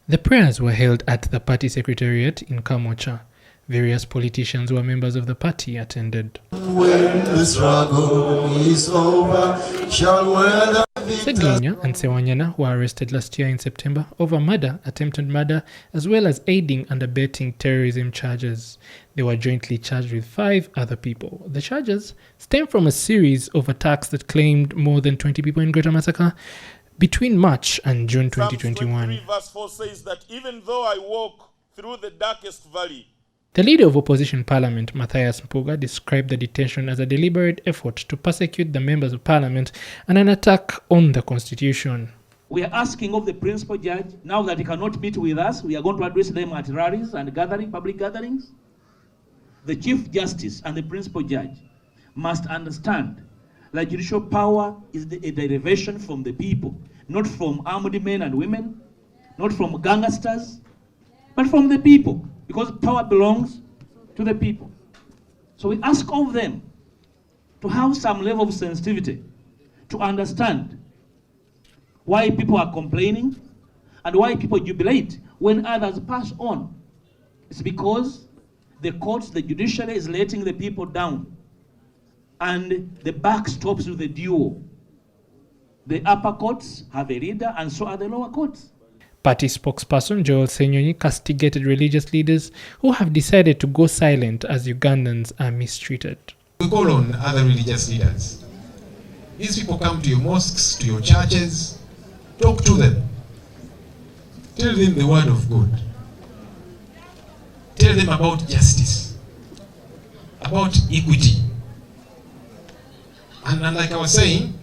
The prayers were held at the party secretariat in Kamocha. Various politicians who are members of the party attended. When the struggle is over, shall weather Ssegirinya and Ssewanyana were arrested last year in September over murder, attempted murder, as well as aiding and abetting terrorism charges. They were jointly charged with 5 other people. The charges stem from a series of attacks that claimed more than 20 people in Greater Massacre between March and June 2021. Psalms 23 verse 4 says that even though I walk through the darkest valley. The leader of opposition parliament, Matthias Mpuga, described the detention as a deliberate effort to persecute the members of parliament and an attack on the constitution. We are asking of the principal judge, now that he cannot meet with us, we are going to address them at rallies and public gatherings. The Chief Justice and the principal judge must understand that judicial power is a derivation from the people, not from armed men and women, not from gangsters, but from the people, because power belongs to the people. So we ask of them to have some level of sensitivity, to understand why people are complaining and why people jubilate when others pass on. It's because the courts, the judiciary is letting the people down, and the buck stops with the duo. The upper courts have a leader, and so are the lower courts. Party spokesperson Joel Senyonyi castigated religious leaders who have decided to go silent as Ugandans are mistreated. We call on other religious leaders. These people come to your mosques, to your churches, talk to them. Tell them the word of God. Tell them about justice, about equity. And like I was saying,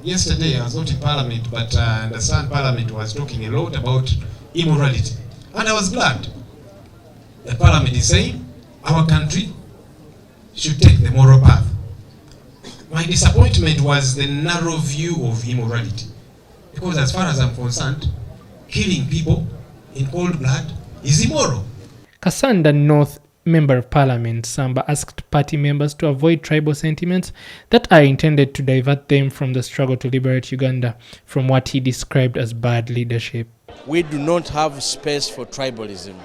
yesterday I was not in Parliament, but I understand Parliament was talking a lot about immorality. And I was glad that Parliament is saying our country should take the moral path. My disappointment was the narrow view of immorality. Because as far as I'm concerned, killing people in cold blood is immoral. Kasanda North Member of Parliament Samba asked party members to avoid tribal sentiments that are intended to divert them from the struggle to liberate Uganda from what he described as bad leadership. We do not have space for tribalism.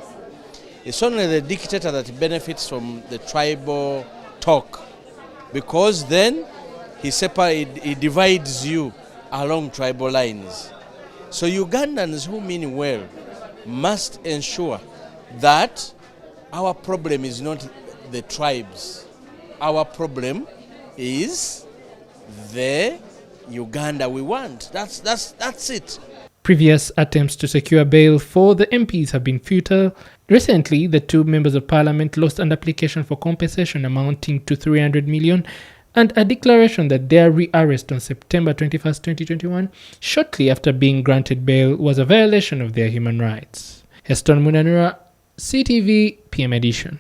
It's only the dictator that benefits from the tribal talk, because then he divides you along tribal lines. So Ugandans who mean well must ensure that our problem is not the tribes. Our problem is the Uganda we want. That's it. Previous attempts to secure bail for the MPs have been futile. Recently, the 2 members of parliament lost an application for compensation amounting to 300 million and a declaration that their rearrest on September 21, 2021, shortly after being granted bail, was a violation of their human rights. Heston Munanura, CTV PM Edition.